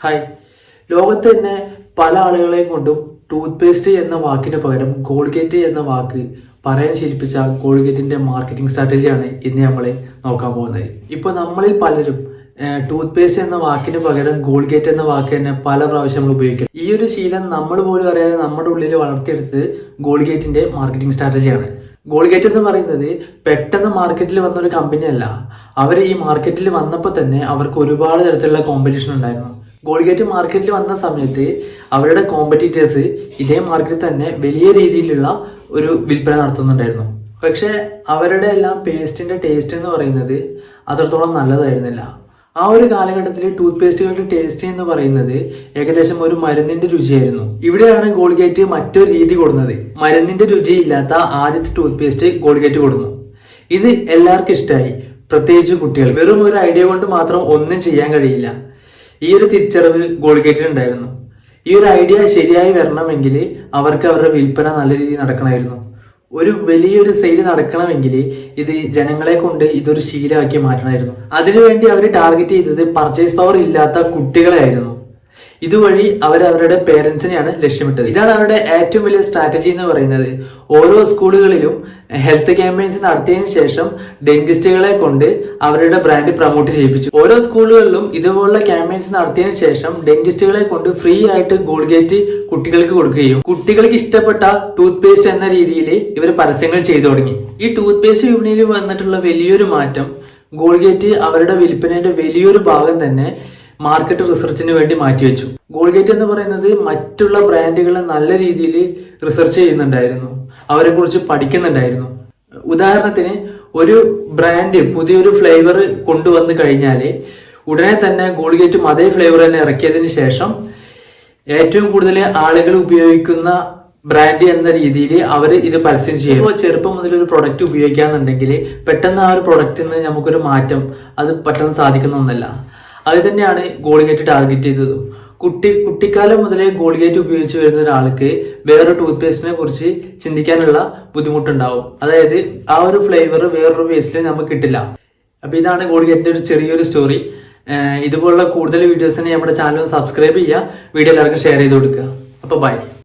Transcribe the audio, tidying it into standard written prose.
Hi. ലോകത്ത് തന്നെ പല ആളുകളെ കൊണ്ടും ടൂത്ത് പേസ്റ്റ് എന്ന വാക്കിന് പകരം കോൾഗേറ്റ് എന്ന വാക്ക് പറയാൻ ശീലിപ്പിച്ച കോൾഗേറ്റിന്റെ മാർക്കറ്റിംഗ് സ്ട്രാറ്റജിയാണ് ഇന്ന് നമ്മൾ നോക്കാൻ പോകുന്നത്. ഇപ്പോൾ നമ്മളിൽ പലരും ടൂത്ത് പേസ്റ്റ് എന്ന വാക്കിന് പകരം കോൾഗേറ്റ് എന്ന വാക്ക് തന്നെ പല പ്രാവശ്യം നമ്മൾ ഉപയോഗിക്കും. ഈ ഒരു ശീലം നമ്മൾ പോലും അറിയാതെ നമ്മുടെ ഉള്ളിൽ വളർത്തിയെടുത്തത് കോൾഗേറ്റിന്റെ മാർക്കറ്റിംഗ് സ്ട്രാറ്റജിയാണ്. കോൾഗേറ്റ് എന്ന് പറയുന്നത് പെട്ടെന്ന് മാർക്കറ്റിൽ വന്നൊരു കമ്പനിയല്ല. അവർ ഈ മാർക്കറ്റിൽ വന്നപ്പോൾ തന്നെ അവർക്ക് ഒരുപാട് തരത്തിലുള്ള കോമ്പറ്റീഷൻ ഉണ്ടായിരുന്നു. കോൾഗേറ്റ് മാർക്കറ്റിൽ വന്ന സമയത്ത് അവരുടെ കോമ്പറ്റീറ്റേഴ്സ് ഇതേ മാർക്കറ്റിൽ തന്നെ വലിയ രീതിയിലുള്ള ഒരു വിൽപ്പന നടത്തുന്നുണ്ടായിരുന്നു. പക്ഷെ അവരുടെ എല്ലാം പേസ്റ്റിന്റെ ടേസ്റ്റ് എന്ന് പറയുന്നത് അത്രത്തോളം നല്ലതായിരുന്നില്ല. ആ ഒരു കാലഘട്ടത്തിൽ ടൂത്ത് പേസ്റ്റുകളുടെ ടേസ്റ്റ് എന്ന് പറയുന്നത് ഏകദേശം ഒരു മരുന്നിന്റെ രുചിയായിരുന്നു. ഇവിടെയാണ് കോൾഗേറ്റ് മറ്റൊരു രീതി കൊടുക്കുന്നത്. മരുന്നിന്റെ രുചിയില്ലാത്ത ആദ്യത്തെ ടൂത്ത് പേസ്റ്റ് കോൾഗേറ്റ് കൊടുക്കുന്നു. ഇത് എല്ലാവർക്കും ഇഷ്ടമായി, പ്രത്യേകിച്ച് കുട്ടികൾ. വെറും ഒരു ഐഡിയ കൊണ്ട് മാത്രം ഒന്നും ചെയ്യാൻ കഴിയില്ല. ഈ ഒരു തിരിച്ചറിവ് കോൾഗേറ്റിനുണ്ടായിരുന്നു. ഈ ഒരു ഐഡിയ ശരിയായി വരണമെങ്കിൽ അവർക്ക് അവരുടെ വിൽപ്പന നല്ല രീതിയിൽ നടക്കണമായിരുന്നു. ഒരു വലിയൊരു സെയിൽ നടക്കണമെങ്കിൽ ഇത് ജനങ്ങളെ കൊണ്ട് ഇതൊരു ശീലമാക്കി മാറ്റണമായിരുന്നു. അതിനുവേണ്ടി അവർ ടാർഗറ്റ് ചെയ്തത് പർച്ചേസ് പവർ ഇല്ലാത്ത കുട്ടികളെ ആയിരുന്നു. ഇതുവഴി അവരുടെ പേരൻസിനെയാണ് ലക്ഷ്യമിട്ടത്. ഇതാണ് അവരുടെ ഏറ്റവും വലിയ സ്ട്രാറ്റജി എന്ന് പറയുന്നത്. ഓരോ സ്കൂളുകളിലും ഹെൽത്ത് ക്യാമ്പയിൻസ് നടത്തിയതിനു ശേഷം ഡെന്റിസ്റ്റുകളെ കൊണ്ട് അവരുടെ ബ്രാൻഡ് പ്രൊമോട്ട് ചെയ്യിപ്പിച്ചു. ഓരോ സ്കൂളുകളിലും ഇതുപോലുള്ള ക്യാമ്പയിൻസ് നടത്തിയതിനു ശേഷം ഡെന്റിസ്റ്റുകളെ കൊണ്ട് ഫ്രീ ആയിട്ട് കോൾഗേറ്റ് കുട്ടികൾക്ക് കൊടുക്കുകയും കുട്ടികൾക്ക് ഇഷ്ടപ്പെട്ട ടൂത്ത് പേസ്റ്റ് എന്ന രീതിയിൽ ഇവർ പരസ്യങ്ങൾ ചെയ്തു തുടങ്ങി. ഈ ടൂത്ത് പേസ്റ്റ് വിപണിയിൽ വന്നിട്ടുള്ള വലിയൊരു മാറ്റം, കോൾഗേറ്റ് അവരുടെ വിൽപ്പനയുടെ വലിയൊരു ഭാഗം തന്നെ മാർക്കറ്റ് റിസർച്ചിന് വേണ്ടി മാറ്റിവെച്ചു. കോൾഗേറ്റ് എന്ന് പറയുന്നത് മറ്റുള്ള ബ്രാൻഡുകളെ നല്ല രീതിയിൽ റിസർച്ച് ചെയ്യുന്നുണ്ടായിരുന്നു, അവരെ കുറിച്ച് പഠിക്കുന്നുണ്ടായിരുന്നു. ഉദാഹരണത്തിന് ഒരു ബ്രാൻഡ് പുതിയൊരു ഫ്ലേവർ കൊണ്ടുവന്ന് കഴിഞ്ഞാൽ ഉടനെ തന്നെ കോൾഗേറ്റും അതേ ഫ്ലേവർ തന്നെ ഇറക്കിയതിന് ശേഷം ഏറ്റവും കൂടുതൽ ആളുകൾ ഉപയോഗിക്കുന്ന ബ്രാൻഡ് എന്ന രീതിയിൽ അവർ ഇത് പരസ്യം ചെയ്യും. ഇപ്പോൾ ചെറുപ്പം മുതൽ ഒരു പ്രൊഡക്റ്റ് ഉപയോഗിക്കാന്നുണ്ടെങ്കിൽ പെട്ടെന്ന് ആ ഒരു പ്രൊഡക്റ്റിൽ നിന്ന് നമുക്കൊരു മാറ്റം അത് പെട്ടെന്ന് സാധിക്കുന്ന ഒന്നല്ല. അത് തന്നെയാണ് കോൾഗേറ്റ് ടാർഗറ്റ് ചെയ്തത്. കുട്ടിക്കാലം മുതലേ കോൾഗേറ്റ് ഉപയോഗിച്ച് വരുന്ന ഒരാൾക്ക് വേറൊരു ടൂത്ത് പേസ്റ്റിനെ കുറിച്ച് ചിന്തിക്കാനുള്ള ബുദ്ധിമുട്ടുണ്ടാവും. അതായത് ആ ഒരു ഫ്ലേവർ വേറൊരു പേസ്റ്റിൽ നമുക്ക് കിട്ടില്ല. അപ്പൊ ഇതാണ് കോൾഗേറ്റിന്റെ ഒരു ചെറിയൊരു സ്റ്റോറി. ഇതുപോലുള്ള കൂടുതൽ വീഡിയോസിന് നമ്മുടെ ചാനൽ സബ്സ്ക്രൈബ് ചെയ്യുക, വീഡിയോ എല്ലാവർക്കും ഷെയർ ചെയ്ത് കൊടുക്കുക. അപ്പൊ ബൈ.